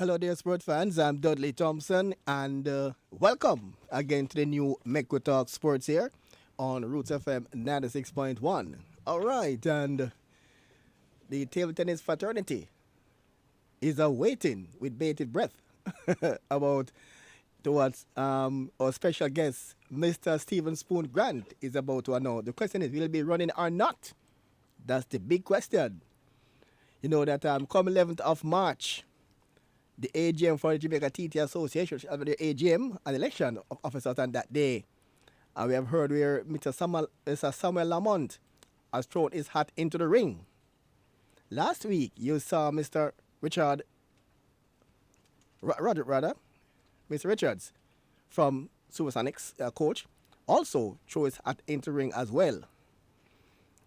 Hello, dear sport fans. I'm Dudley Thompson, and welcome again to the new Mek WI Talk Sports here on Roots FM 96.1. All right, and the table tennis fraternity is awaiting with bated breath about towards our special guest, Mr. Stephen Spoon Grant, is about to announce. The question is, will he be running or not? That's the big question. You know that come 11th of March, the AGM for the Jamaica TT Association, the AGM, an election of officers on that day. And we have heard where Mr. Samuel Lamont has thrown his hat into the ring. Last week, you saw Mr. Richard, Mr. Richards from Supersonics coach, also throw his hat into the ring as well.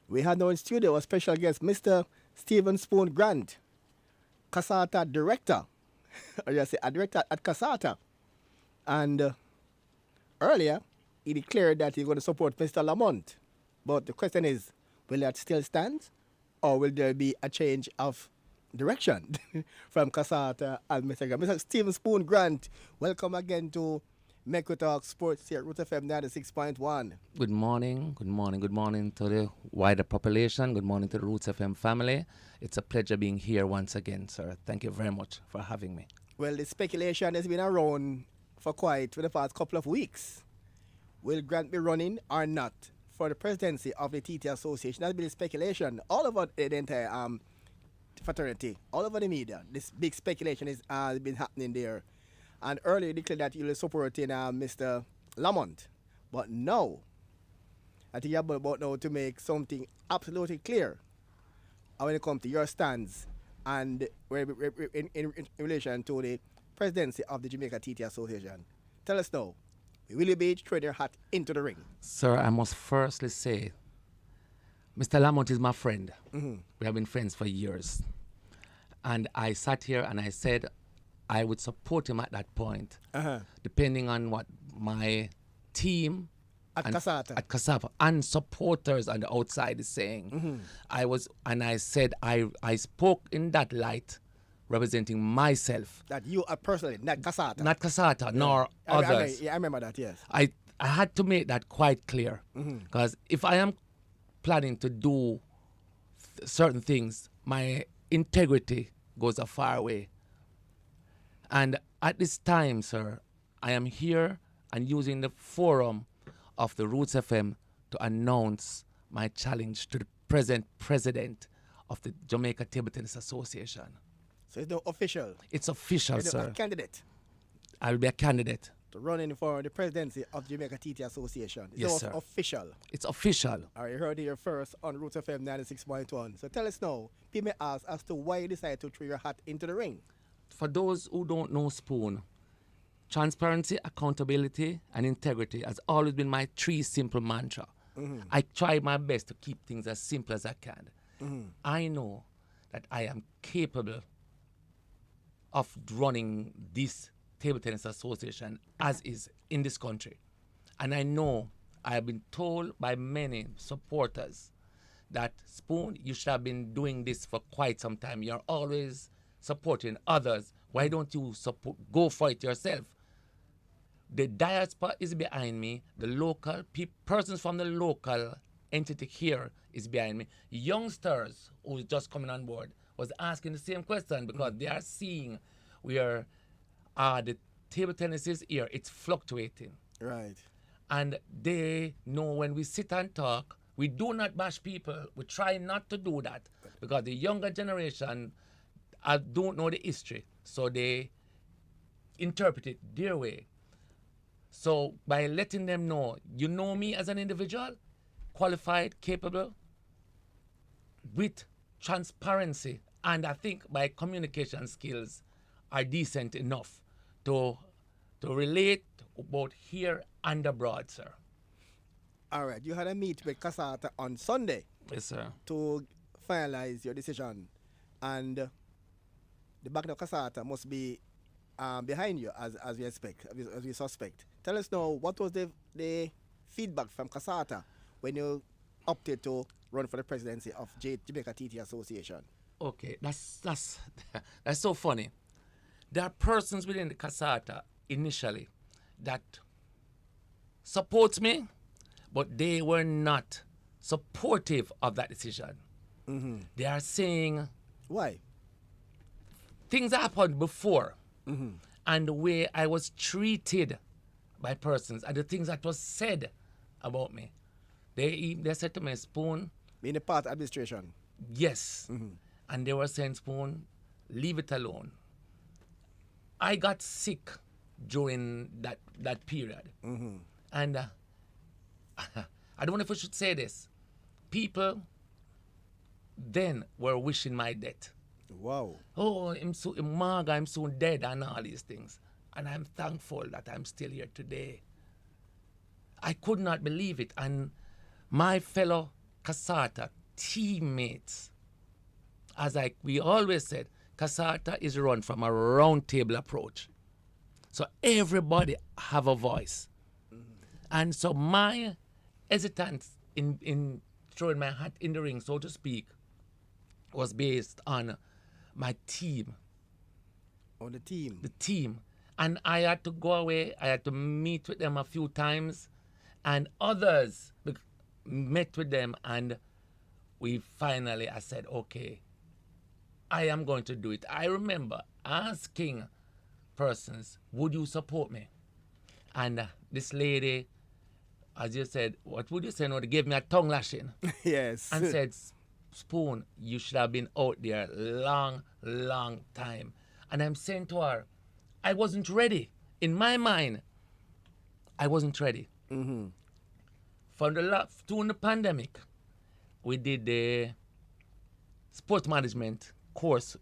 We had now in studio a special guest, Mr. Stephen Spoon Grant, KASATA director. Or you say a director at KASATA. And earlier, he declared that he's going to support Mr. Lamont. But the question is, will that still stand? Or will there be a change of direction from KASATA and Mr. Grant? Mr. Stephen Spoon Grant, welcome again to Mek WI Talk Sports here at Root FM 96.1. Good morning to the wider population. Good morning to the Roots FM family. It's a pleasure being here once again, sir. Thank you very much for having me. Well, the speculation has been around for the past couple of weeks. Will Grant be running or not for the presidency of the TT Association? That's been the speculation all over the entire fraternity, all over the media. This big speculation has been happening there. And earlier he declared that he will support Mr. Lamont. But now, I think you're about now to make something absolutely clear when it comes to your stance and in relation to the presidency of the Jamaica TT Association. Tell us now, will you be throwing your hat into the ring? Sir, I must firstly say, Mr. Lamont is my friend. Mm-hmm. We have been friends for years. And I sat here and I said I would support him at that point, depending on what my team at KASATA and supporters on the outside is saying. Mm-hmm. I said I spoke in that light, representing myself. That you are personally, not KASATA. Not KASATA, nor others. I remember that, yes. I had to make that quite clear, because if I am planning to do certain things, my integrity goes a far way. And at this time, sir, I am here and using the forum of the Roots FM to announce my challenge to the present president of the Jamaica Table Tennis Association. So it's no official? It's official, sir. A candidate? I'll be a candidate. To running for the presidency of Jamaica TT Association. It's yes, sir. Official. It's official. All right, you heard it here first on Roots FM 96.1. So tell us now, people may ask as to why you decided to throw your hat into the ring. For those who don't know Spoon, transparency, accountability, and integrity has always been my three simple mantra. I try my best to keep things as simple as I can. I know that I am capable of running this table tennis association as is in this country. And I know I have been told by many supporters that Spoon, you should have been doing this for quite some time. You're always supporting others. Why don't you go for it yourself? The diaspora is behind me. The local persons from the local entity here is behind me. Youngsters who's just coming on board was asking the same question because they are seeing where the table tennis is here. It's fluctuating. Right. And they know when we sit and talk, we do not bash people. We try not to do that because the younger generation don't know the history, so they interpret it their way. So by letting them know, you know me as an individual, qualified, capable, with transparency, and I think my communication skills are decent enough to relate both here and abroad, sir. All right, you had a meet with KASATA on Sunday. Yes, sir. To finalize your decision, and the back of KASATA must be behind you, as we expect, as we suspect. Tell us now, what was the feedback from KASATA when you opted to run for the presidency of Jamaica TT Association? Okay, that's so funny. There are persons within the KASATA initially that support me, but they were not supportive of that decision. They are saying Why? things happened before, and the way I was treated by persons and the things that was said about me. They said to me, Spoon, Being a part administration. yes. And they were saying, Spoon, leave it alone. I got sick during that period. And I don't know if I should say this. People then were wishing my death. Wow. Oh, I'm soon dead and all these things. And I'm thankful that I'm still here today. I could not believe it. And my fellow KASATA teammates, we always said, KASATA is run from a round table approach. So everybody have a voice. And so my hesitance in throwing my hat in the ring, so to speak, was based on my team. On the team. The team. And I had to go away. I had to meet with them a few times. And others met with them. And I said, okay, I am going to do it. I remember asking persons, would you support me? And this lady, as you said, what would you say? No, they gave me a tongue lashing. Yes. And said, Spoon, you should have been out there long time. And I'm saying to her, I wasn't ready. In my mind, I wasn't ready. During the pandemic, we did the sports management course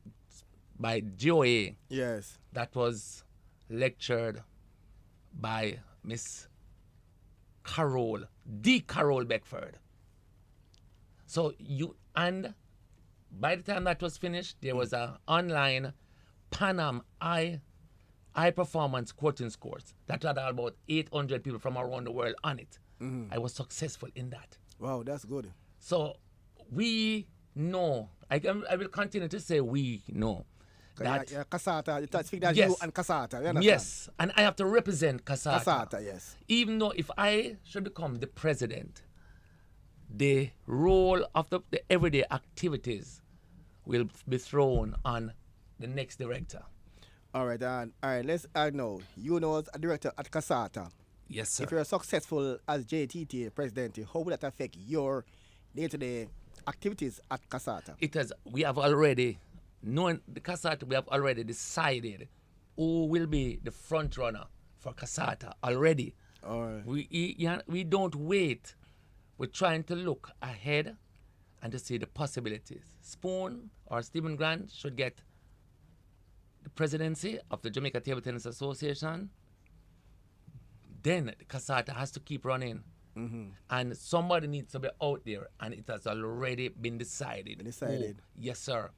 by GOA. Yes. That was lectured by Miss Carol Beckford. So and by the time that was finished, there was an online Panam high performance coaching course that had about 800 people from around the world on it. I was successful in that. Wow, that's good. So we know, I will continue to say we know that KASATA, you speak that yes, you and KASATA, you understand? yes, and I have to represent KASATA. KASATA, yes. Even though if I should become the president, the role of the everyday activities will be thrown on the next director. All right, let's know. You know as a director at KASATA. Yes, sir. If you're successful as JTT president, how will that affect your day-to-day activities at KASATA? We have already, knowing the KASATA, we have already decided who will be the front runner for KASATA already. All right. We don't wait. We're trying to look ahead and to see the possibilities. Spoon or Stephen Grant should get the presidency of the Jamaica Table Tennis Association. Then the KASATA has to keep running. And somebody needs to be out there, and it has already been decided. Yes, sir.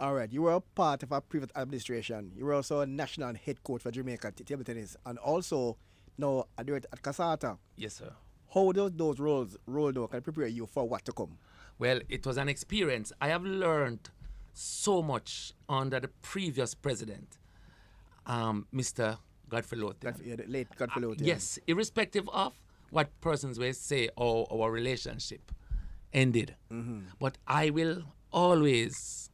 All right. You were a part of a previous administration. You were also a national head coach for Jamaica Table Tennis, and also now a director at KASATA. Yes, sir. How does those roles rolled out can prepare you for what to come? Well, it was an experience. I have learned so much under the previous president, Mr. Godfrey Lothian. The late Godfrey Lothian. Yes, irrespective of what persons will say or our relationship ended. But I will always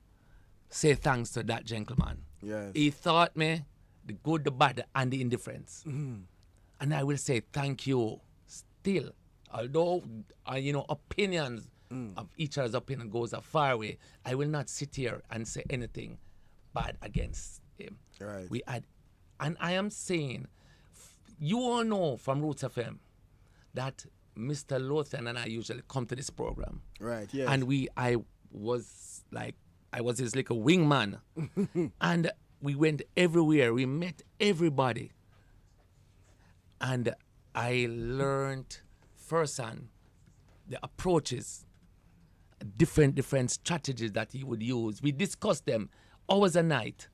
say thanks to that gentleman. Yes. He taught me the good, the bad, and the indifference. And I will say thank you still. Although, opinions of each other's opinion goes a far way, I will not sit here and say anything bad against him. Right. And I am saying, you all know from Roots FM that Mr. Lothian and I usually come to this program. Right, yes. And I was his like a wingman. And we went everywhere. We met everybody. And I learned firsthand the approaches, different strategies that he would use. We discussed them hours a night.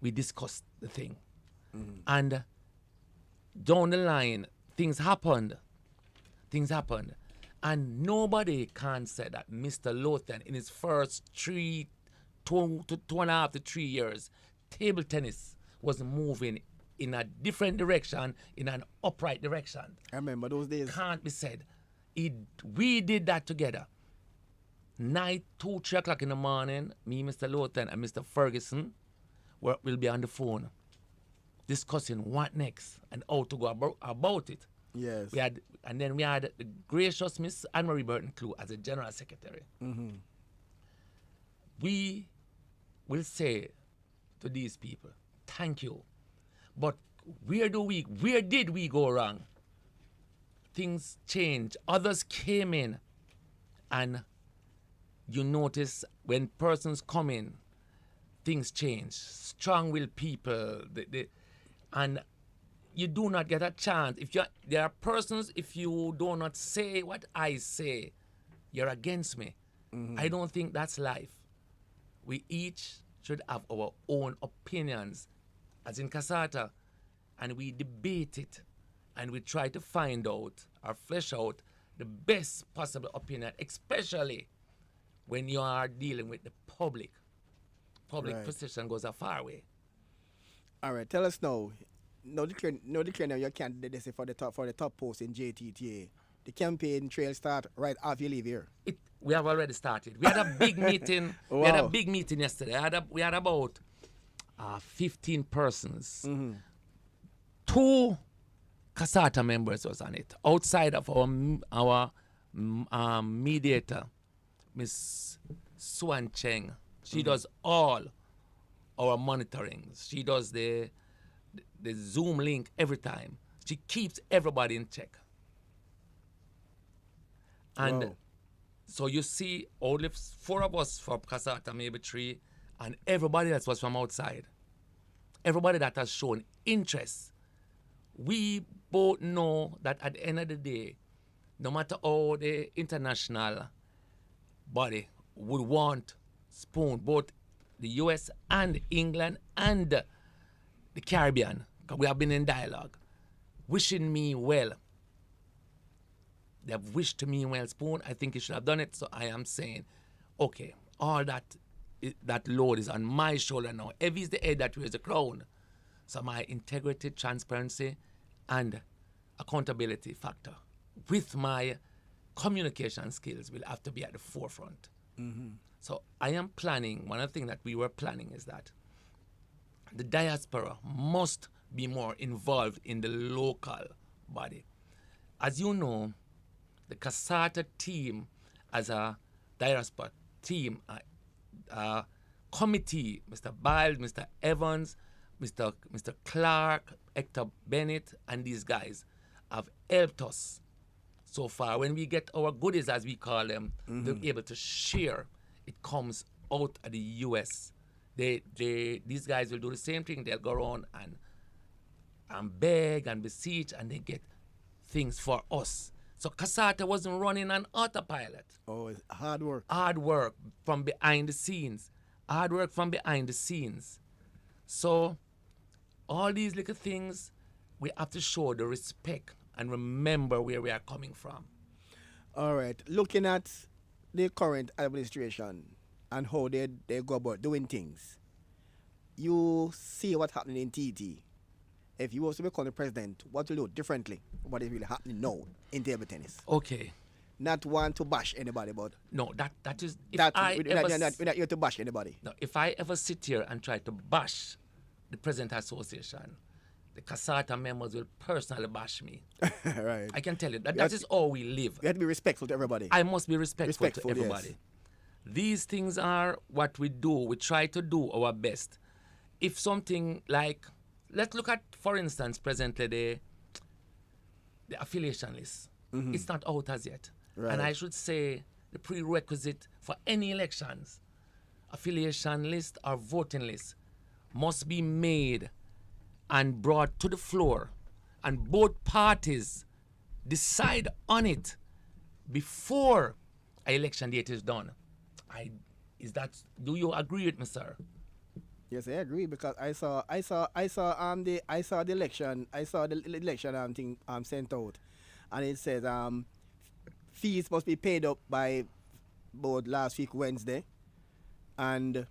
We discussed the thing. And down the line, things happened. And nobody can say that Mr. Lothian, in his first 2.5 to 3 years, table tennis was moving in a different direction, in an upright direction. I remember those days. Can't be said. We did that together. Night, 2, 3 o'clock in the morning, me, Mr. Lawton, and Mr. Ferguson will be on the phone discussing what next and how to go about it. Yes. And then we had the gracious Miss Anne-Marie Burton-Clue as a general secretary. We will say to these people, thank you. But where did we go wrong? Things changed. Others came in, and you notice when persons come in, things change. Strong-willed people, and you do not get a chance. There are persons, if you do not say what I say, you're against me. I don't think that's life. We each should have our own opinions, as in KASATA, and we debate it, and we try to find out or flesh out the best possible opinion, especially when you are dealing with the public. Public Right. position goes a far way. All right, tell us now. No declare now your candidacy for the top post in JTTA. The campaign trail start right after you leave here. We have already started. We had a big meeting. We had a big meeting yesterday. We had about 15 persons. 2 KASATA members was on it. Outside of our mediator, Miss Suan Cheng. She does all our monitoring. She does the Zoom link every time. She keeps everybody in check. And Wow. so you see only 4 of us from KASATA, maybe 3, and everybody else was from outside. Everybody that has shown interest. We both know that at the end of the day, no matter how the international body would want Spoon, both the US and England and the Caribbean, because we have been in dialogue, wishing me well. They have wished me well, Spoon. I think you should have done it. So I am saying, okay, all that load is on my shoulder now. Heavy is the head that wears the crown. So my integrity, transparency, and accountability factor with my communication skills will have to be at the forefront. So I am planning, one of the things that we were planning is that the diaspora must be more involved in the local body. As you know, the KASATA team as a diaspora team, committee, Mr. Biles, Mr. Evans, Mr. Clark, Hector Bennett, and these guys have helped us so far. When we get our goodies, as we call them, to be able to share, it comes out of the US. These guys will do the same thing. They'll go around and beg and beseech, and they get things for us. So KASATA wasn't running on autopilot. Oh, it's hard work. Hard work from behind the scenes. Hard work from behind the scenes. So all these little things, we have to show the respect and remember where we are coming from. All right. Looking at the current administration and how they go about doing things, you see what's happening in TT. If you was to become the president, what will you do differently? What is really happening now in table tennis? Okay. Not want to bash anybody, but No, that is... we're not here to bash anybody. No, if I ever sit here and try to bash the President Association, the KASATA members will personally bash me. Right. I can tell you that is how we live. We have to be respectful to everybody. I must be respectful to Respectful, everybody. yes. These things are what we do. We try to do our best. If something like, let's look at, for instance, presently the affiliation list. It's not out as yet. Right. And I should say the prerequisite for any elections, affiliation list or voting list, must be made and brought to the floor, and both parties decide on it before an election date is done. Do you agree with me, sir? Yes, I agree, because I saw the election thing sent out, and it says fees must be paid up by board last week Wednesday, and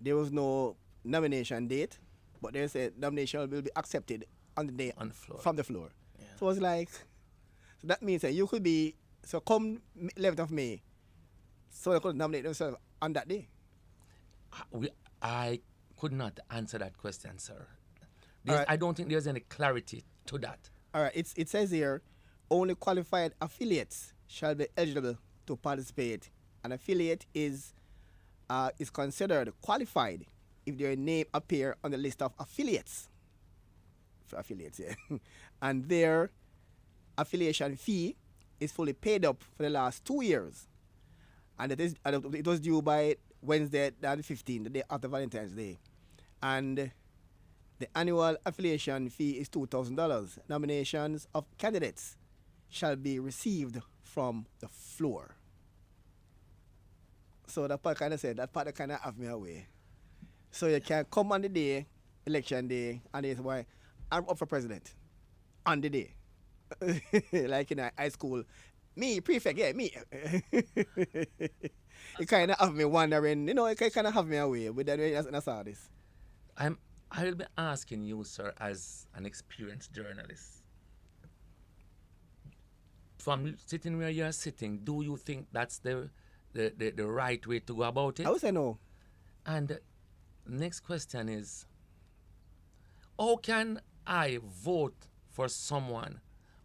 there was no nomination date. but they say nomination will be accepted on the day On the floor. from the floor. Yeah. So it's like, so that means that you could be, so come 11th of May, so they could nominate themselves on that day. I could not answer that question, sir. Alright. I don't think there's any clarity to that. All right, it says here, only qualified affiliates shall be eligible to participate. An affiliate is considered qualified if their name appear on the list of affiliates. For affiliates, yeah. And their affiliation fee is fully paid up for the last 2 years. And it was due by Wednesday, the 15th, the day after Valentine's Day. And the annual affiliation fee is $2,000. Nominations of candidates shall be received from the floor. So that part kind of said, that part kind of have me away. So you can come on the day, election day, and it's why I'm up for president on the day. Like in high school. Me, prefect, yeah, me. It kind of have me wondering, it kind of have me away with that way I saw this. I will be asking you, sir, as an experienced journalist. From sitting where you are sitting, do you think that's the right way to go about it? I would say no. And next question is, how can I vote for someone,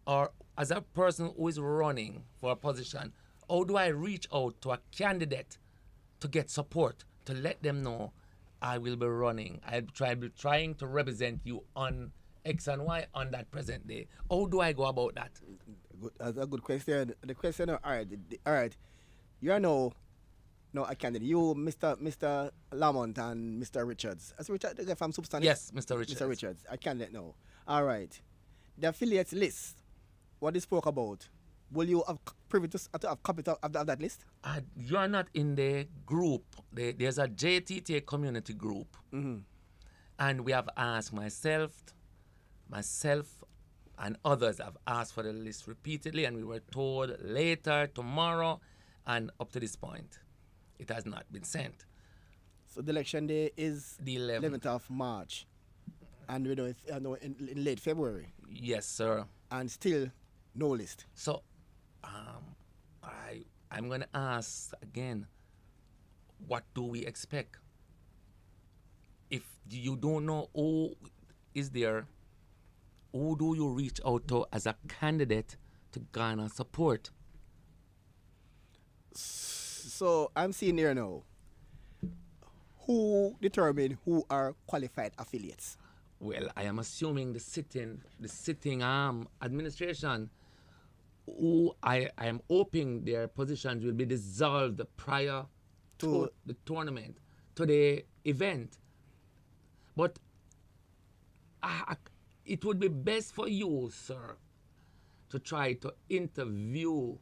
or as a person who is running for a position, how do I reach out to a candidate to get support, to let them know I will be running, I'll be trying to represent you on X and Y on that present day? How do I go about that? Good, that's a good question. The question, all right. You are no a candidate. You, Mr. Lamont and Mr. Richards. That's Richard, the guy from Substance? Yes, Mr. Richards. Mr. Richards, a candidate now. All right. The affiliates list, what they spoke about, will you have privy to have copy of that list? You are not in the group. There's a JTT community group. Mm-hmm. And we have asked myself, and others have asked for the list repeatedly, and we were told later, tomorrow, and up to this point, it has not been sent. So the election day is The 11th. of March, and we know it's in late February, Yes, sir. and still no list. So, I'm going to ask again, what do we expect? If you don't know who is there, who do you reach out to as a candidate to garner support? So I'm seeing here now, who determine who are qualified affiliates? Well, I am assuming the sitting administration, who I am hoping their positions will be dissolved prior to the tournament, to the event. But it would be best for you, sir, to try to interview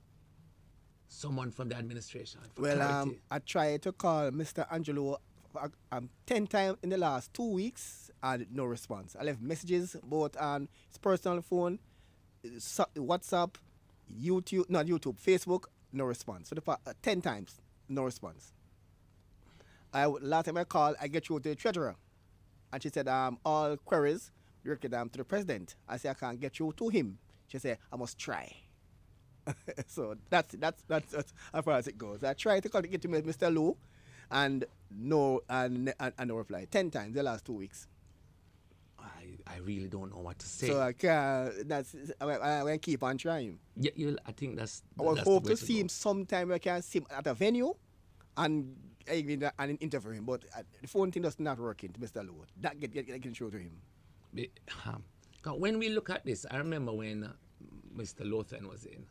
someone from the administration. Well, I tried to call Mr. Angelo 10 times in the last 2 weeks and no response. I left messages both on his personal phone, WhatsApp, Facebook, no response. So 10 times, no response. Last time I called, I get through to the treasurer, and she said all queries directed to the president. I said I can't get through to him. She said I must try. So that's as far as it goes. I tried to get to Mr. Lou, and no reply. 10 times the last 2 weeks. I really don't know what to say. So I can't. I will keep on trying. Yeah, I think that's. I would that's hope the way to see him sometime. I can see him at a venue, and interview him. But the phone thing does not working to Mr. Lou. That get through to him. When we look at this, I remember when Mr. Lothan was in,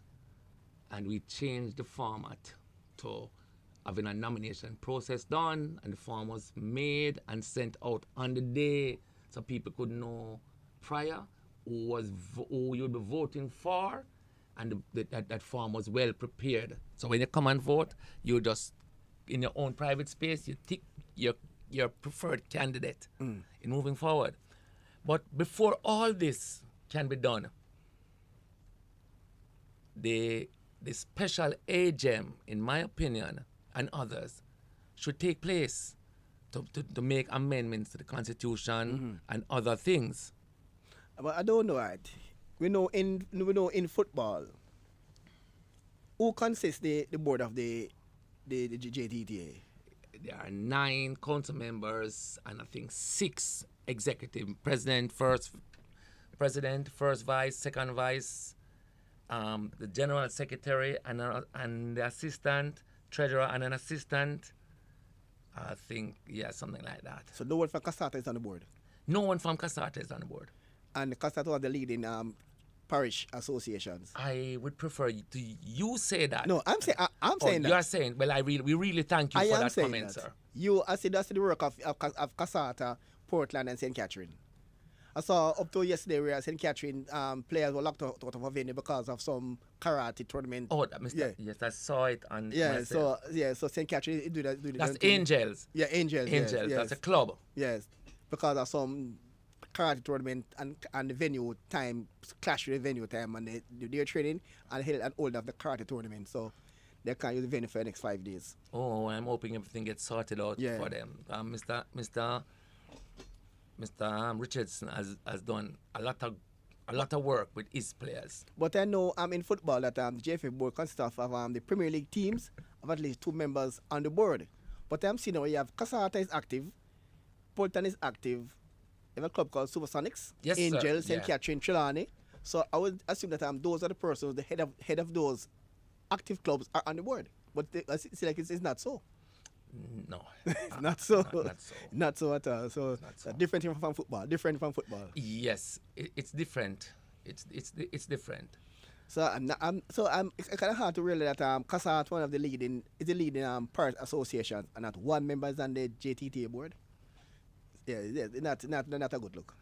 and we changed the format to having a nomination process done, and the form was made and sent out on the day, so people could know prior who you'd be voting for, and that form was well prepared. So when you come and vote, you just, in your own private space, you tick your preferred candidate in moving forward. But before all this can be done, the special AGM, in my opinion, and others, should take place to make amendments to the Constitution and other things. But I don't know, right? We know in football, who consists the board of the JTTA? There are 9 council members and I think 6 executive president, first vice, second vice, the general secretary and the assistant treasurer and an assistant. I think, yeah, something like that. So no one from KASATA is on the board? No one from KASATA is on the board. And KASATA was the leading parish associations. I would prefer you say that. No, I'm saying that. You are saying. Well, we really thank you for that comment, sir. I said that's the work of KASATA, Portland, and St. Catherine. I saw up to yesterday where St. Catherine players were locked out of a venue because of some karate tournament. Oh, yes, I saw it on. So St. Catherine do that. That's Angels. Yeah, Angels. Yes. That's a club. Yes, because of some karate tournament and the venue time clash with the venue time, and they do their training and held an hold of the karate tournament, so they can't use the venue for the next 5 days. Oh, I'm hoping everything gets sorted out for them. Mr. Richardson has done a lot of work with his players. But I know in football that the JFA board consists of the Premier League teams of at least 2 members on the board. But I'm seeing now you have KASATA is active, Portland is active. You have a club called Supersonics, yes, Angels, sir. St. Catherine, Trelawney. So I would assume that those are the persons, the head of those active clubs are on the board. But I see like it's not so. No, it's not so. Not so. Not so at all. So different from football. Different from football. Yes, it's different. It's different. So it's kind of hard to realize that KASATA one of the leading parish associations and not one member is on the JTTA board. Yeah, not a good look.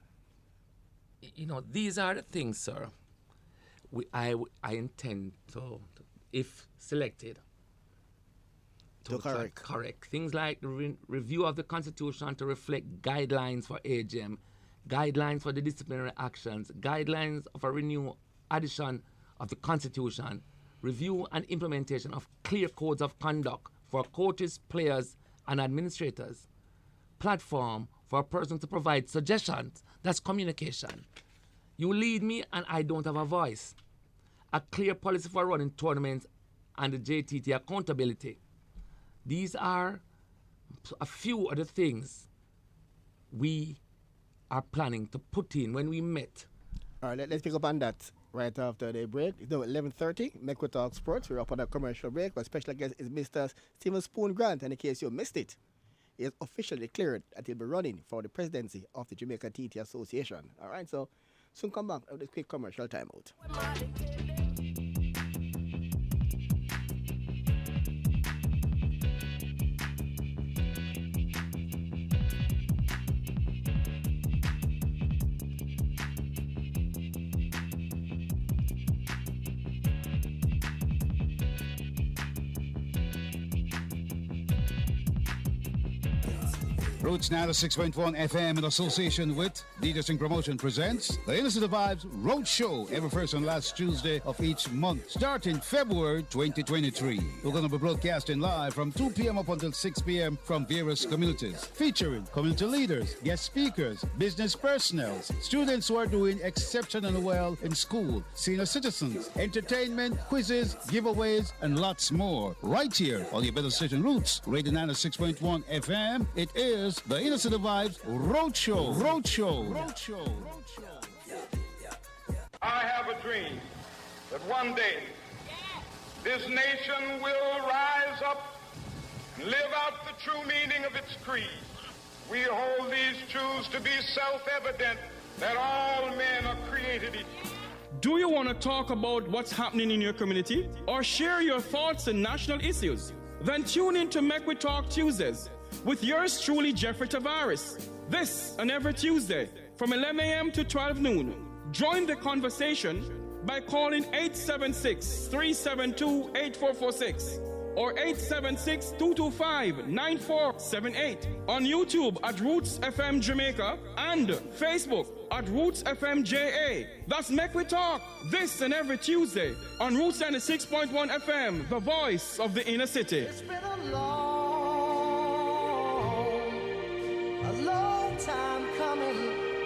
You know, these are the things, sir. I intend to, if selected, to correct things like the review of the Constitution to reflect guidelines for AGM, guidelines for the disciplinary actions, guidelines of a renewed addition of the Constitution, review and implementation of clear codes of conduct for coaches, players, and administrators, platform for a person to provide suggestions. That's communication. You lead me and I don't have a voice. A clear policy for running tournaments and the JTT accountability. These are a few of the things we are planning to put in when we met. All right, let's pick up on that right after the break. It's now 11:30, Mek WI Talk Sports. We're up on a commercial break. Our special guest is Mr. Stephen Spoon Grant. And in case you missed it, he has officially declared that he'll be running for the presidency of the Jamaica TT Association. All right, so soon come back with a quick commercial timeout. Roots 96.1 FM in association with DJ Sing Promotion presents the Innocent Vibes Road Show every first and last Tuesday of each month, starting February 2023. We're going to be broadcasting live from 2 p.m. up until 6 p.m. from various communities, featuring community leaders, guest speakers, business personnel, students who are doing exceptionally well in school, senior citizens, entertainment, quizzes, giveaways, and lots more. Right here on your better station Roots, Radio 96.1 FM. It is the Innocent Vibes Roadshow. I have a dream that one day this nation will rise up and live out the true meaning of its creed. We hold these truths to be self-evident that all men are created equal. Do you want to talk about what's happening in your community or share your thoughts on national issues? Then tune in to Mek WI Talk Tuesdays with yours truly, Jeffrey Tavares. This and every Tuesday from 11 a.m. to 12 noon. Join the conversation by calling 876-372-8446 or 876-225-9478 on YouTube at Roots FM Jamaica and Facebook at Roots FM JA. That's Mek WI Talk this and every Tuesday on Roots 96.1 FM, the voice of the inner city. It's been a long coming,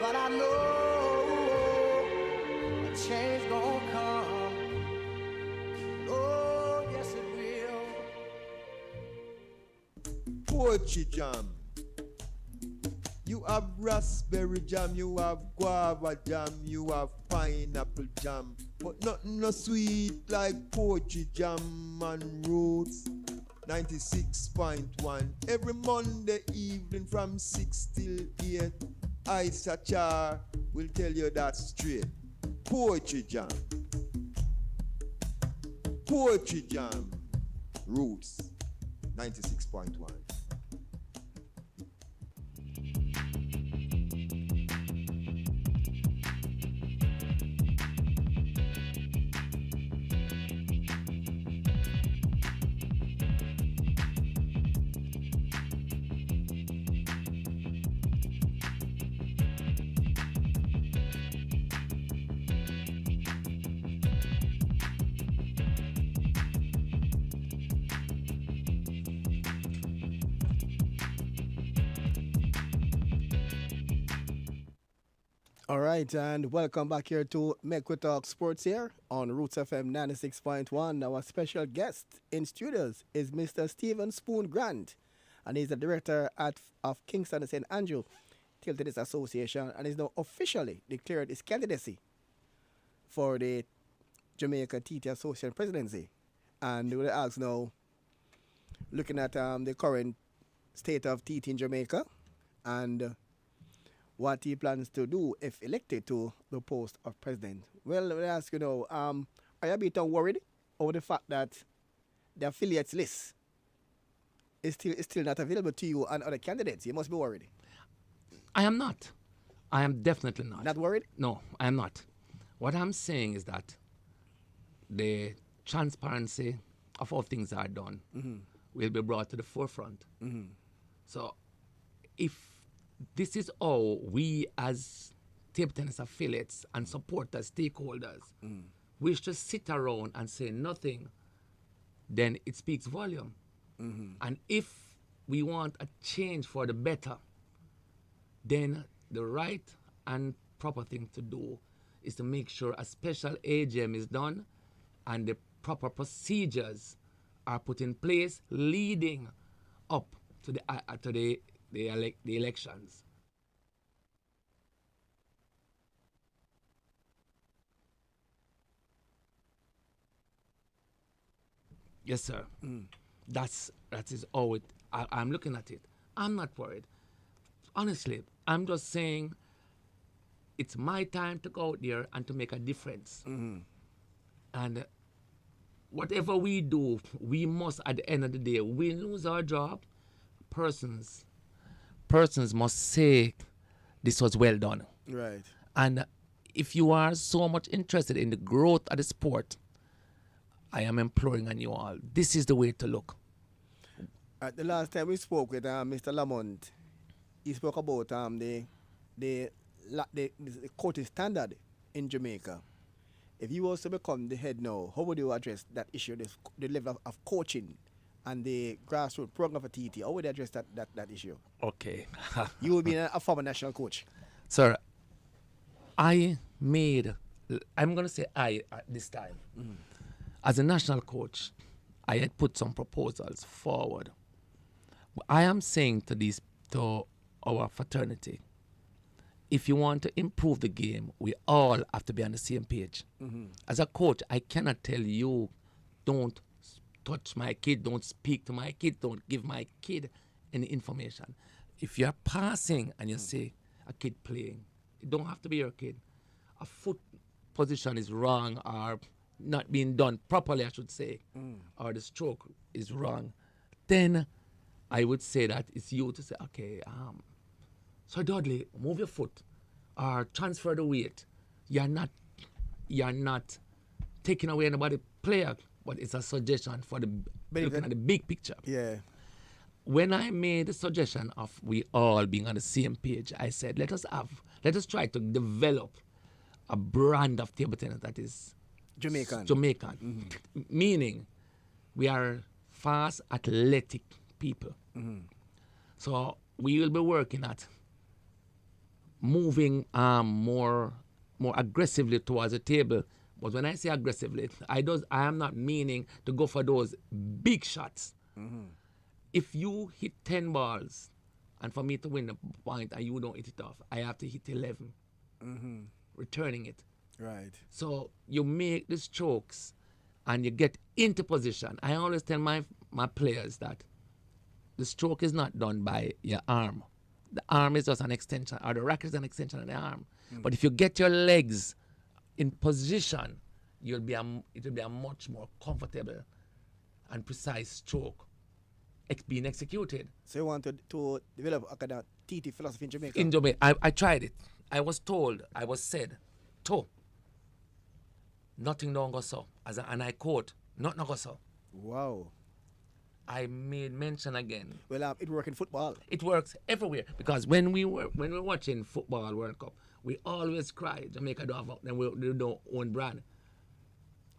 but I know a change gonna come. Oh, yes it will. Poetry jam. You have raspberry jam, you have guava jam, you have pineapple jam, but nothing no sweet like poetry jam and roots. 96.1 every Monday evening from 6 till 8. KASATA will tell you that straight. Poetry jam. Poetry jam. Roots 96.1. All right, and welcome back here to Mek WI Talk Sports here on Roots FM 96.1. Our special guest in studios is Mr. Stephen Spoon Grant, and he's the director of Kingston and St. Andrew Table Tennis Association, and is now officially declared his candidacy for the Jamaica TT Association presidency. And we will ask now, looking at the current state of TT in Jamaica and what he plans to do if elected to the post of president. Well, let me ask you now, are you a bit worried over the fact that the affiliates list is still not available to you and other candidates? You must be worried. I am not. I am definitely not. Not worried? No, I am not. What I'm saying is that the transparency of how things are done will be brought to the forefront. So if this is how we as table tennis affiliates and supporters, stakeholders, wish to sit around and say nothing, then it speaks volume. And if we want a change for the better, then the right and proper thing to do is to make sure a special AGM is done and the proper procedures are put in place leading up to the elections. Yes, sir. That is how I'm looking at it. I'm not worried. Honestly, I'm just saying it's my time to go out there and to make a difference. And whatever we do, we must, at the end of the day, we lose our job, persons must say this was well done. Right. And if you are so much interested in the growth of the sport, I am imploring on you all, this is the way to look. The last time we spoke with Mr. Lamont, he spoke about the coaching standard in Jamaica. If you was to become the head now, how would you address that issue, the level of coaching and the grassroots program for TT? How would you address that issue? Okay. You will be a former national coach. Sir, I'm going to say I at this time. As a national coach, I had put some proposals forward. I am saying to our fraternity, if you want to improve the game, we all have to be on the same page. As a coach, I cannot tell you, don't touch my kid, don't speak to my kid, don't give my kid any information. If you're passing and you see a kid playing, it don't have to be your kid. A foot position is wrong or not being done properly, I should say, or the stroke is wrong, then I would say that it's you to say, okay, so Dudley, move your foot or transfer the weight. You're not taking away anybody player, but it's a suggestion for looking at the big picture. Yeah. When I made the suggestion of we all being on the same page, I said, let us try to develop a brand of table tennis that is Jamaican. Meaning we are fast, athletic people. So we will be working at moving more aggressively towards the table. But when I say aggressively, I am not meaning to go for those big shots. If you hit 10 balls, and for me to win the point and you don't hit it off, I have to hit 11, returning it. Right. So you make the strokes and you get into position. I always tell my players that the stroke is not done by your arm. The arm is just an extension, or the racket is an extension of the arm. But if you get your legs in position, it will be a much more comfortable and precise stroke being executed. So you want to develop a kind of TT philosophy in Jamaica? In Jamaica, I tried it. I was said, nothing don't go so. And I quote, nothing go so. Wow. I made mention again. Well, it works in football. It works everywhere, because when we're watching football World Cup, we always cry Jamaica don't have they don't own brand.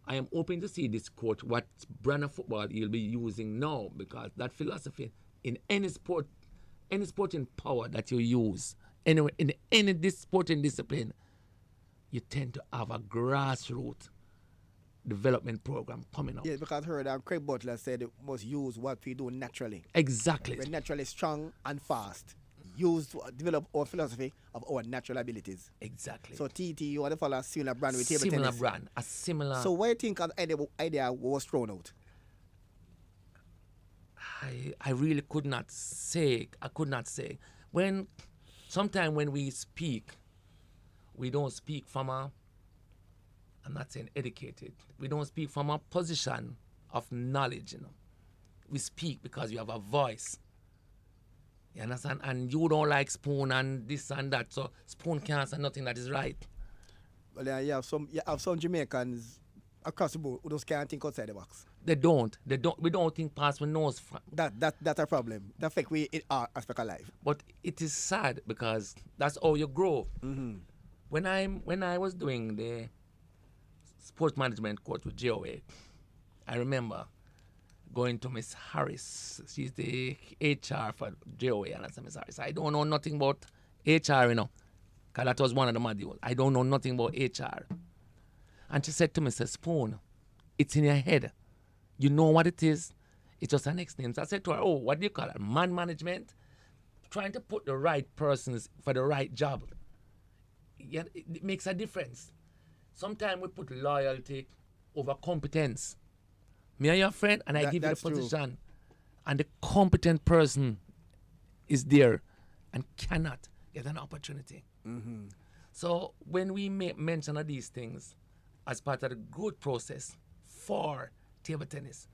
I am hoping to see this coach what brand of football he'll be using now, because that philosophy in any sporting power that you use, anyway, in any sporting discipline, you tend to have a grassroots development program coming up. Yes, because I heard Craig Butler said it must use what we do naturally. Exactly. We're naturally strong and fast. Use to develop our philosophy of our natural abilities. Exactly. So TT, you want to follow a similar brand with table similar tennis. brand, a similar. So why do you think the idea was thrown out? I really could not say. Sometimes when we speak, we don't speak from I'm not saying educated. We don't speak from a position of knowledge, We speak because you have a voice. You understand? And you don't like Spoon and this and that, so Spoon can't say nothing that is right. Well, you have some Jamaicans across the board who just can't think outside the box. They don't. We don't think past my nose. That's a problem. That affects we in our aspect of life. But it is sad, because that's how you grow. When I was doing the sports management course with JOA, I remember going to Miss Harris. She's the HR for JOA, and I said, Miss Harris, I don't know nothing about HR, because that was one of the modules. I don't know nothing about HR. And she said to me, Spoon, it's in your head. You know what it is. It's just an next name. So I said to her, what do you call it? Man management? Trying to put the right persons for the right job. Yeah, it makes a difference. Sometimes we put loyalty over competence. Me and your friend, and I give you the position. True. And the competent person is there and cannot get an opportunity. So when we make mention of these things as part of the good process for table tennis,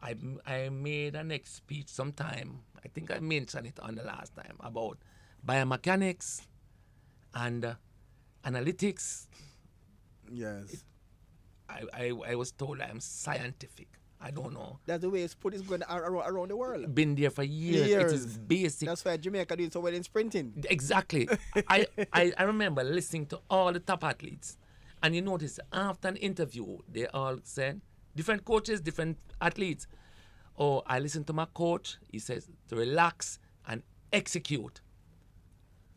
I made a next speech sometime. I think I mentioned it on the last time about biomechanics and analytics. Yes. I was told I'm scientific. I don't know. That's the way sport is going around the world. Been there for years. It is basic. That's why Jamaica doing so well in sprinting. Exactly. I remember listening to all the top athletes, and you notice after an interview, they all said, different coaches, different athletes. I listened to my coach. He says to relax and execute.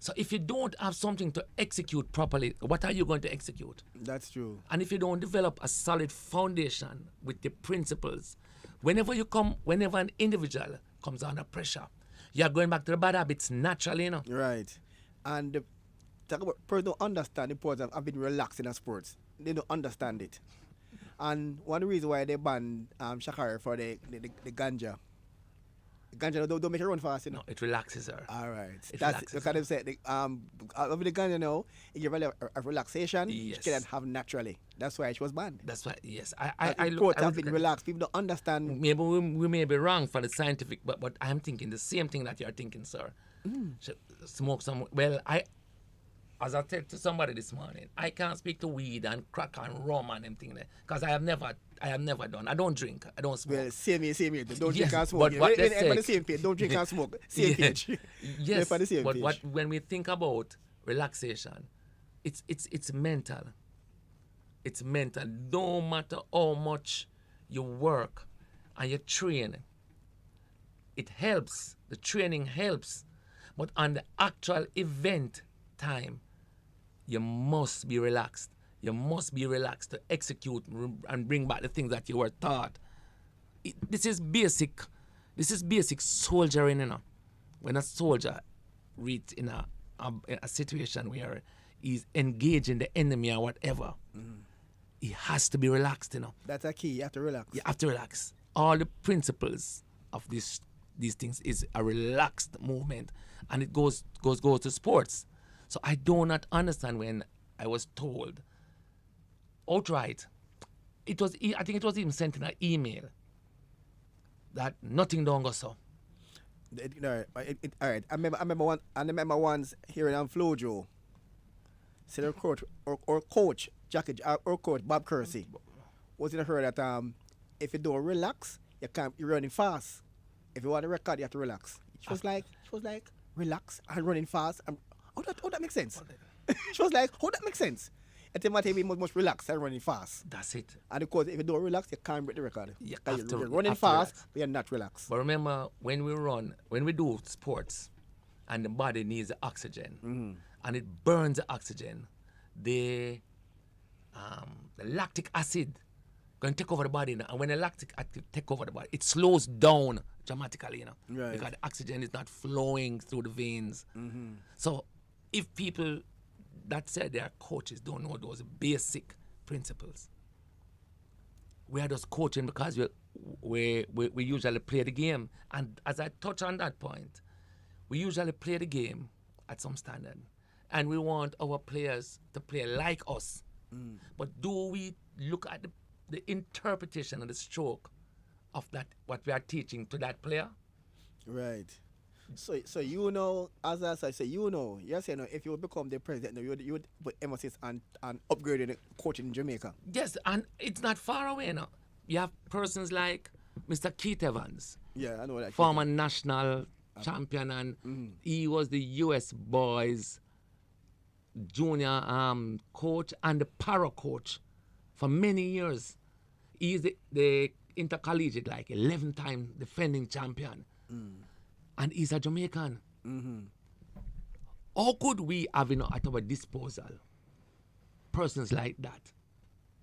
So if you don't have something to execute properly, what are you going to execute? That's true. And if you don't develop a solid foundation with the principles, whenever an individual comes under pressure, you're going back to the bad habits naturally, Right. And talk about people don't understand the importance of being relaxed in a sports. They don't understand it. And one reason why they banned Shakari for the ganja. Ganja don't make her run fast, No, it relaxes her. All right. That's because they said over the ganja now, it gives her a relaxation she cannot have naturally. That's why she was banned. That's why, yes. I have been relaxed. People don't understand. Maybe we may be wrong for the scientific, but I'm thinking the same thing that you're thinking, sir. Smoke some. Well, as I said to somebody this morning, I can't speak to weed and crack and rum and them things because I have never done. I don't drink. I don't smoke. Well, same here. Don't drink and smoke. But what they say, the same page. Don't drink and smoke. Same page. Yes, the same but page. when we think about relaxation, it's mental. It's mental. No matter how much you work and you train, it helps. The training helps. But on the actual event time, you must be relaxed. You must be relaxed to execute and bring back the things that you were taught. This is basic. This is basic soldiering, you know. When a soldier reads in a situation where he's engaging the enemy or whatever, he has to be relaxed, you know. That's a key. You have to relax. You have to relax. All the principles of these things is a relaxed movement, and it goes to sports. So I do not understand when I was told outright. I think it was even sent in an email that nothing don't go so. All right. I remember once hearing on Flojo, said our coach Bob Kersey was in a hurry that if you don't relax, you're running fast. If you want a record, you have to relax. She was like, relax and running fast. How that makes sense? She was like, how that makes sense? At the matter, we must relax and running fast. That's it. And of course, if you don't relax, you can't break the record. You're running fast, but you're not relaxed. But remember, when we do sports, and the body needs the oxygen, and it burns the oxygen, the lactic acid going to take over the body now. And when the lactic acid take over the body, it slows down dramatically, you know, right, because the oxygen is not flowing through the veins. So if people that said their coaches don't know those basic principles, we are just coaching because we usually play the game. And as I touch on that point, we usually play the game at some standard, and we want our players to play like us. But do we look at the interpretation and the stroke of that, what we are teaching to that player? Right. So you know, as I say, you're saying if you would become the president, you would put emphasis on upgrading the coaching in Jamaica. Yes, and it's not far away now. You have persons like Mr. Keith Evans, Yeah, I know that. former national champion, and he was the U.S. boys junior coach and the para coach for many years. He is the intercollegiate, 11-time defending champion. And he's a Jamaican. How could we have at our disposal persons like that,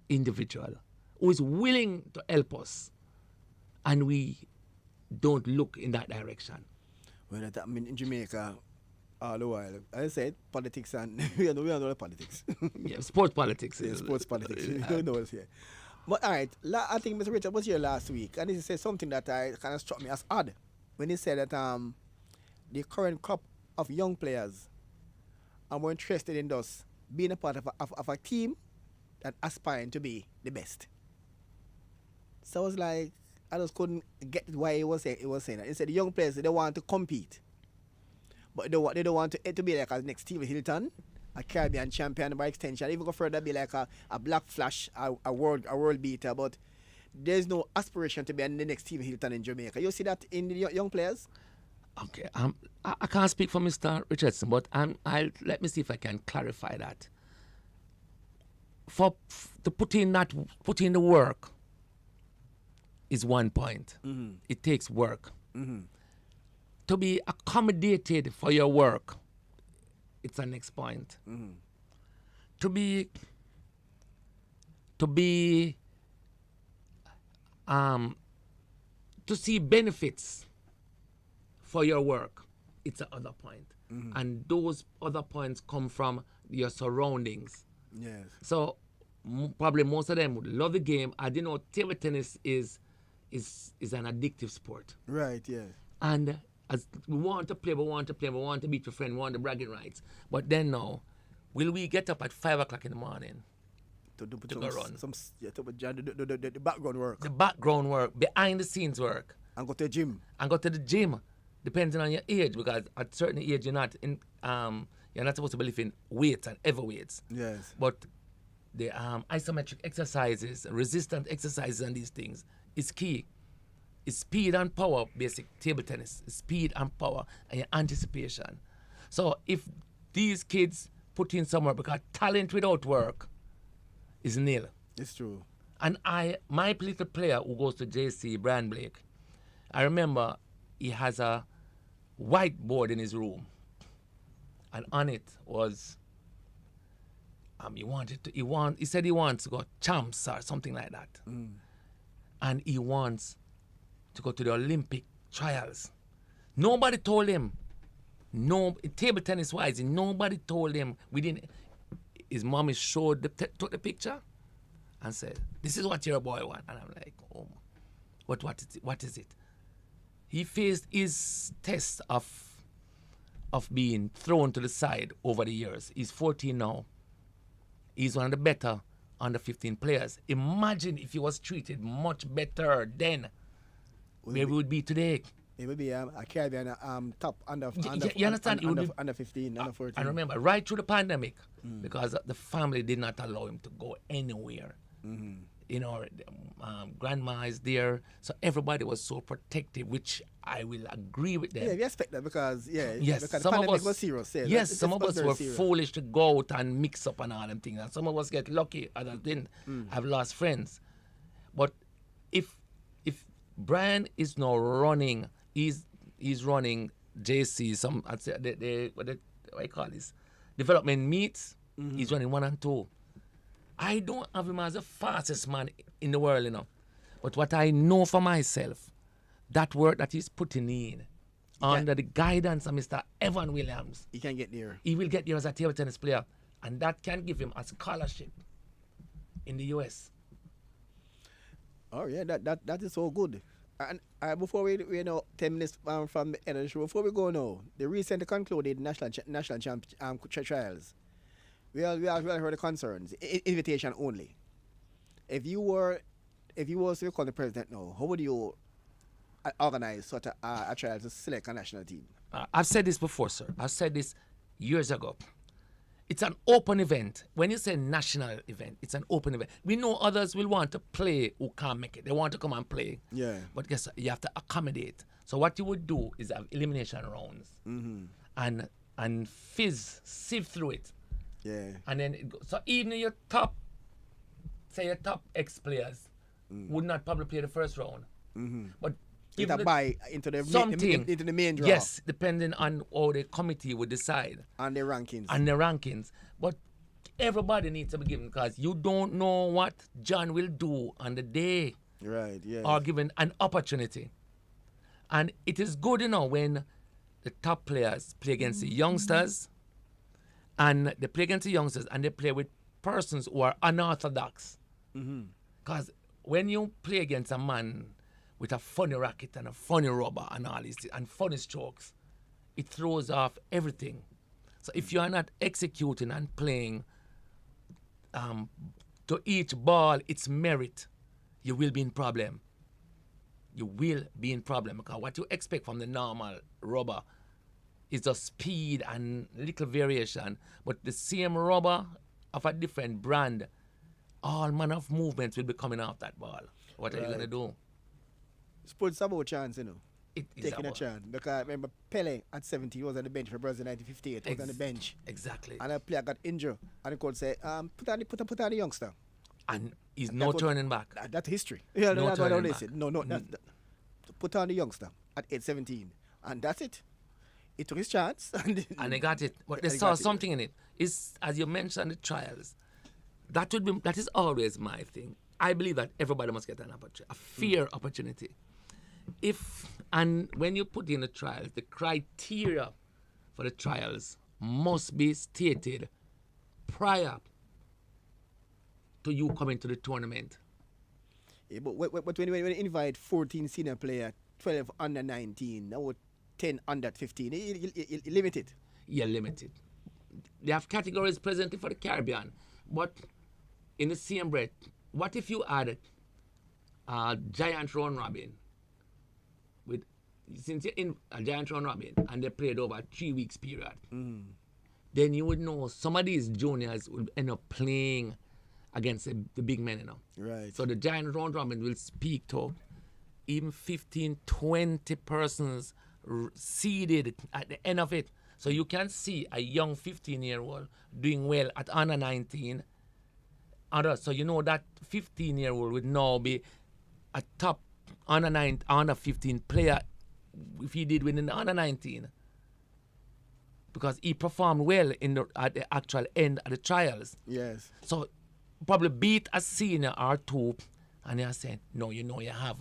individual, who is willing to help us, and we don't look in that direction? Well, in Jamaica, all the while, I said politics, and we don't know the politics. Yeah, sports politics. Yeah, sports politics. We don't know what's here. But all right, I think Mr. Richard was here last week, and he said something that kind of struck me as odd when he said that the current crop of young players are more interested in us being a part of a team that aspiring to be the best. So I was like, I just couldn't get why he was saying that. He said the young players, they want to compete, but they don't want it to be like a next Stephen Hilton, a Caribbean champion by extension, even go further, be like a Black Flash, a world beater, but there's no aspiration to be the next Stephen Hilton in Jamaica. You see that in the young players? Okay, I can't speak for Mr. Richardson, but let me see if I can clarify that. To put in the work is one point. It takes work. To be accommodated for your work, it's the next point. To see benefits for your work, it's the other point. And those other points come from your surroundings. Yes. So probably most of them would love the game. I didn't know table tennis is an addictive sport. Right, yes. And as we want to play, we want to beat your friend, we want the bragging rights. But then now, will we get up at 5 o'clock in the morning to go run? The background work. The background work, behind the scenes work. And go to the gym. Depending on your age, because at a certain age you're not supposed to believe in weights and ever weights. Yes. But the isometric exercises, resistant exercises, and these things is key. It's speed and power, basic table tennis. Speed and power and your anticipation. So if these kids put in some work, because talent without work is nil. It's true. And my little player who goes to JC, Brian Blake, I remember he has a whiteboard in his room. and on it was he said he wants to go champs or something like that. And he wants to go to the Olympic trials. Nobody told him. No, table tennis wise, nobody told him. His mommy took the picture and said, "This is what your boy want." And I'm like, "Oh, what is it?" He faced his test of being thrown to the side over the years. He's 14 now. He's one of the better under 15 players. Imagine if he was treated much better then, where we would be today. It would be a Caribbean top under you understand? Under 15, under 14. I remember right through the pandemic, because the family did not allow him to go anywhere. You know, grandma is there, so everybody was so protective, which I will agree with them. Yeah, we expect that because yes, because some the of pandemic us was serious. Yeah, yes, it some of was us very were serious. foolish to go out and mix up and all them things, and some of us get lucky, others didn't. Have lost friends, but if Brian is now running, he's running JC. Some I'd say what I call this development meets. He's running 1 and 2. I don't have him as the fastest man in the world, you know. But what I know for myself, that work that he's putting in, under the guidance of Mr. Evan Williams, He can get there. he will get there as a table tennis player. And that can give him a scholarship in the US. Oh yeah, that is so good. And before we 10 minutes from the end of the show, before we go now, the recently concluded national trials. We all heard the concerns. Invitation only. If you was to become the president now, how would you organize such a trial to select a national team? I've said this before, sir. I've said this years ago. It's an open event. When you say national event, it's an open event. We know others will want to play who can't make it. They want to come and play. Yeah. But guess what? You have to accommodate. So what you would do is have elimination rounds and sieve through it. Yeah. And then so even your top X players would not probably play the first round. But Get a buy into the into the main draw. Yes, depending on how the committee would decide. And the rankings. But everybody needs to be given, because you don't know what John will do on the day. Right, yeah. Or given an opportunity. And it is good, when the top players play against the youngsters, and they play against the youngsters and they play with persons who are unorthodox. Because when you play against a man with a funny racket and a funny rubber and all these and funny strokes, it throws off everything. So if you are not executing and playing to each ball its merit, you will be in problem. You will be in problem, because what you expect from the normal rubber is just speed and little variation. But the same rubber of a different brand, all manner of movements will be coming off that ball. What are you going to do? Sports about chance, It's taking a chance. Because I remember Pele at 70, he was on the bench for Brazil 1958. He was on the bench. Exactly. And a player got injured. And the coach said, put on the youngster. And he's no turning back. That's history. Yeah, No that's what turning they back. said. No, put on the youngster at age 17. And that's it. He took his chance. And they got it. But they They saw got it. something in it. It's, as you mentioned, the trials. That is always my thing. I believe that everybody must get an opportunity, a fair opportunity. And when you put in the trials, the criteria for the trials must be stated prior to you coming to the tournament. Yeah, but when you invite 14 senior player, 12 under 19, now 10 under 15, you limit it. You're limited. They have categories presently for the Caribbean, but in the same breath, what if you added a giant round robin? Since you're in a giant round robin and they played over a 3 weeks period, then you would know some of these juniors will end up playing against the big men, Right. So the giant round robin will speak to even 15, 20 persons seeded at the end of it. So you can see a young 15-year-old doing well at under 19. So you know that 15-year-old would now be a top under 15 player if he did within the under 19. because he performed well at the actual end of the trials. Yes. So probably beat a senior or two, and you're saying, no, you have.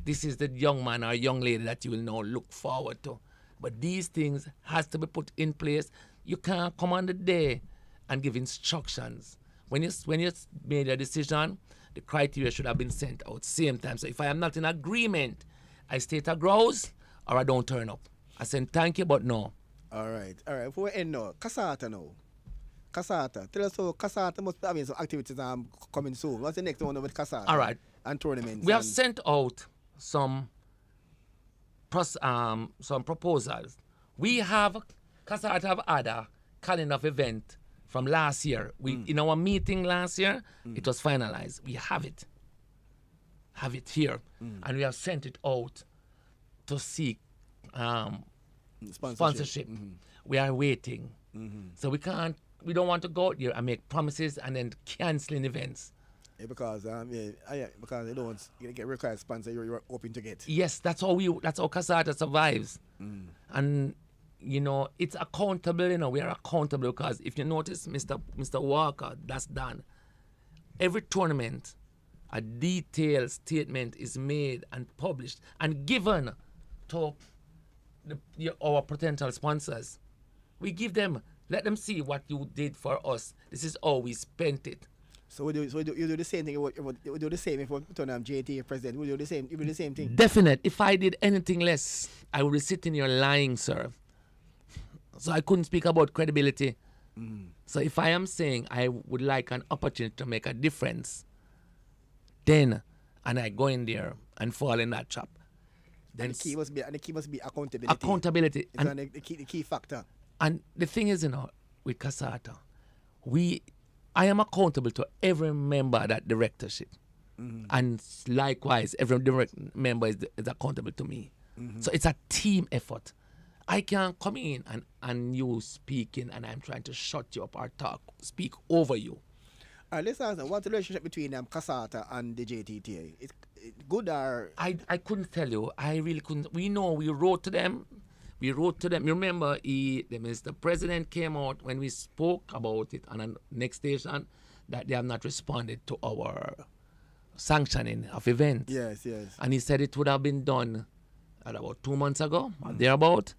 This is the young man or young lady that you will now look forward to. But these things has to be put in place. You can't come on the day and give instructions. When you made a decision, the criteria should have been sent out same time. So if I am not in agreement, I state a grouse or I don't turn up. I said thank you, but no. All right. Before we end now, KASATA now. KASATA. Tell us how KASATA must be having some activities coming soon. What's the next one with KASATA? All right. And tournaments. We have sent out some proposals. We have, KASATA have had a calendar of event from last year. In our meeting last year, it was finalized. We have it here, and we have sent it out to seek sponsorship. We are waiting, so we don't want to go out there and make promises and then canceling events. Yeah, because because they don't want to get required sponsor you're hoping to get. Yes, that's how KASATA survives. And it's accountable, we are accountable because if you notice Mr. Walker, that's done. Every tournament, a detailed statement is made and published and given to our potential sponsors. We give them, let them see what you did for us. This is how we spent it. So you do the same thing. You do the same if you turn JT president. You do the same thing. Definite. If I did anything less, I would be sitting here lying, sir. So I couldn't speak about credibility. So if I am saying I would like an opportunity to make a difference, then and I go in there and fall in that trap, then the key must be accountability. Accountability. It's the key factor. And the thing is, with KASATA, I am accountable to every member of that directorship. And likewise, every direct member is accountable to me. So it's a team effort. I can't come in and you speaking and I'm trying to shut you up or speak over you. All right, let's ask them, what's the relationship between KASATA and the JTTA? It's good or... I couldn't tell you. I really couldn't. We wrote to them. You remember, the president came out when we spoke about it on the next station that they have not responded to our sanctioning of events. Yes. And he said it would have been done about 2 months ago, or thereabout.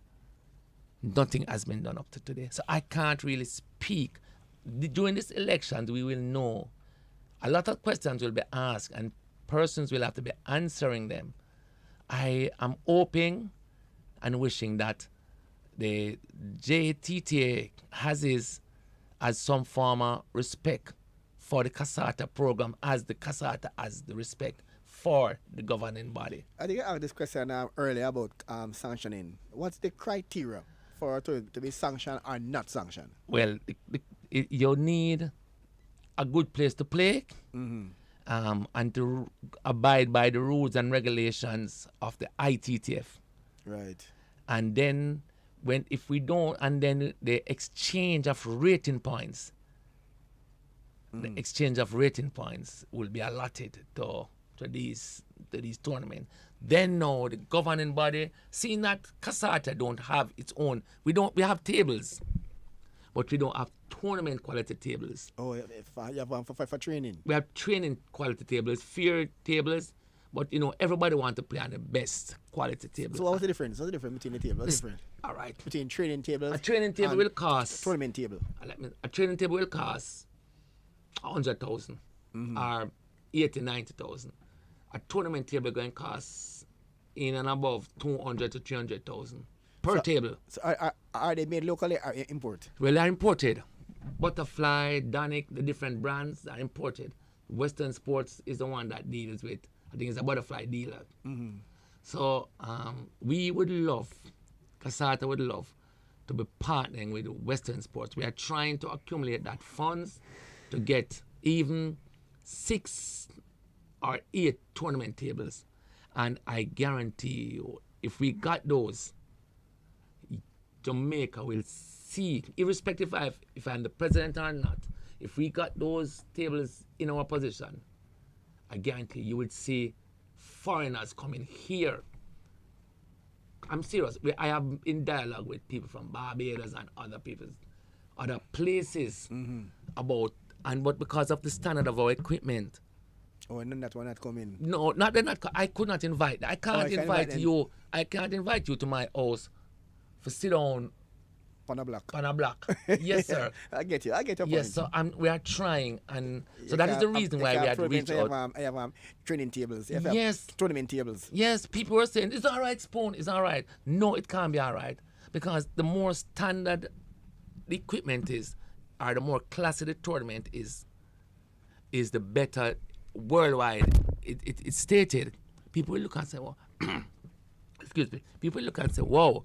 Nothing has been done up to today. So I can't really speak. During this election, we will know. A lot of questions will be asked and persons will have to be answering them. I am hoping and wishing that the JTTA has some form of respect for the KASATA program as the KASATA has the respect for the governing body. I think I asked this question earlier about sanctioning. What's the criteria for to be sanctioned or not sanctioned? Well, you need a good place to play and to abide by the rules and regulations of the ITTF. Right. And then if we don't, and then the exchange of rating points, the exchange of rating points will be allotted to these tournaments. Then now the governing body, seeing that KASATA don't have its own, we have tables, but we don't have tournament quality tables. Oh, you have one for training. We have training quality tables, fair tables, but everybody wants to play on the best quality tables. So what's the difference? What's the difference between the tables? What's the difference? All right. Between training tables. A training table will cost. Tournament table. A training table will cost 100,000 or 90,000. A tournament table going to cost in and above 200 to 300,000 per table. So are they made locally or import? Well, they're imported. Butterfly, Danic, the different brands are imported. Western Sports is the one that deals with, I think it's a Butterfly dealer. So we would love, KASATA would love to be partnering with Western Sports. We are trying to accumulate that funds to get even 6 or 8 tournament tables. And I guarantee you, if we got those, Jamaica will see, irrespective of if I'm the president or not, if we got those tables in our position, I guarantee you would see foreigners coming here I'm serious. I have in dialogue with people from Barbados and other places about, but because of the standard of our equipment. Oh, and then that one not come in. No, not they're not. I could not invite. I can't invite them. you. I can't invite you to my house for sit down On a block. on a block. Yes, sir. I get you. I get your Yes, point. so we are trying, and so You that is can't- the reason you why we can't had prevent- reached out. I have training tables. You have Yes. tournament tables. Yes, people were saying it's all right, Spoon. It's all right. No, it can't be all right because the more standard the equipment is, or the more classy the tournament is the better worldwide. It's stated. People will look and say, "Well, excuse me." People look and say, "Wow,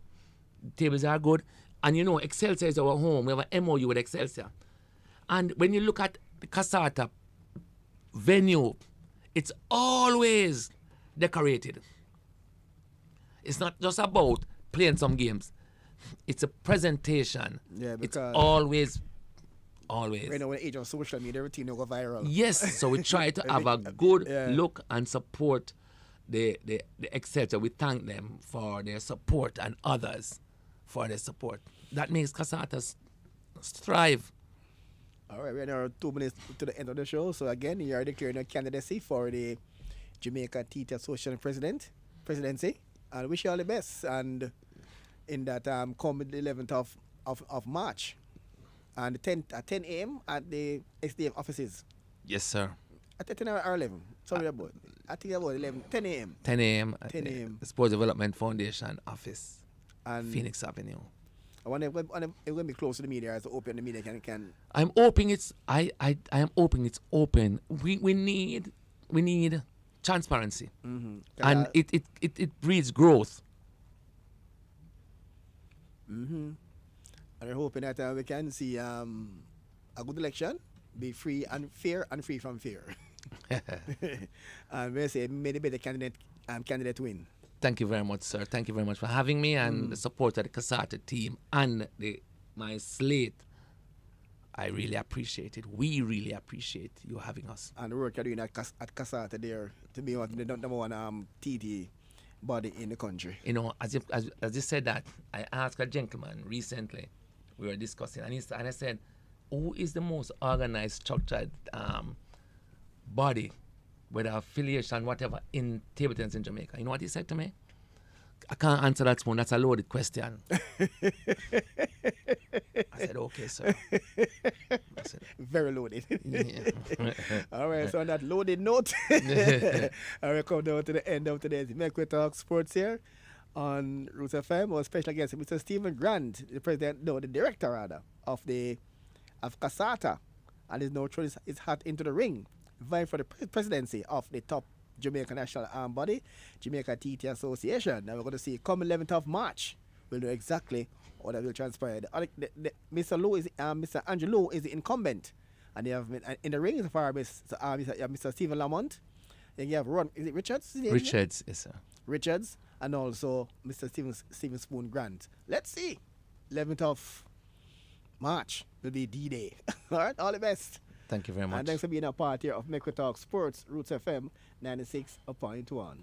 tables are good." And you know, Excelsior is our home. We have an MOU with Excelsior. And when you look at the KASATA venue, it's always decorated. It's not just about playing some games. It's a presentation. Yeah, it's because always. right now, in the age of social media, everything will go viral. Yes, so we try to have a good Yeah. look and support the Excelsior. We thank them for their support and others for their support. That makes KASATA thrive. All right, we're now 2 minutes to the end of the show. So again, you are declaring your candidacy for the Jamaica Theatre Association presidency, and wish you all the best. And in that, come the 11th of March, and at 10 a.m. at the SDF offices. Yes, sir. At 10 or 11. Sorry about. I think about 11, 10 a.m. 10 a.m. at 10 the a.m. Sports Development Foundation office, And Phoenix Avenue. I want to be close to the media, as open the media can. I'm hoping I am hoping it's open. We need transparency, and it breeds growth. And we're hoping that we can see a good election, be free and fair and free from fear. And we say may the better candidate win. Thank you very much, sir. Thank you very much for having me and the support of the KASATA team and my slate. I really appreciate it. We really appreciate you having us. And the work you're doing at KASATA there to be one of the number one TT body in the country. You know, as you said that, I asked a gentleman recently, we were discussing, and I said, who is the most organized, structured body, whether affiliation, whatever, in table tennis in Jamaica? You know what he said to me? I can't answer that, Spoon. That's a loaded question. I said, okay, sir. I said, Very loaded. yeah. All right, so on that loaded note, I will come down to the end of today's Mek WI Talk Sports here on Roots FM. Our special guest, Mr. Stephen Grant, the director rather, of KASATA, and is now throwing his hat into the ring, vying for the presidency of the top Jamaica national arm body, Jamaica TT Association. Now we're going to see come 11th of March. We'll know exactly what will transpire. Mr. Andrew Lowe is the incumbent, and they have in the ring is Mr. Stephen Lamont. Then you have is it Richards? Richards, yes, sir. Richards, and also Mr. Stephen Spoon Grant. Let's see. 11th of March will be D-Day. All right, all the best. Thank you very much. And thanks for being a part here of Mek WI Talk Sports, Roots FM 96.1.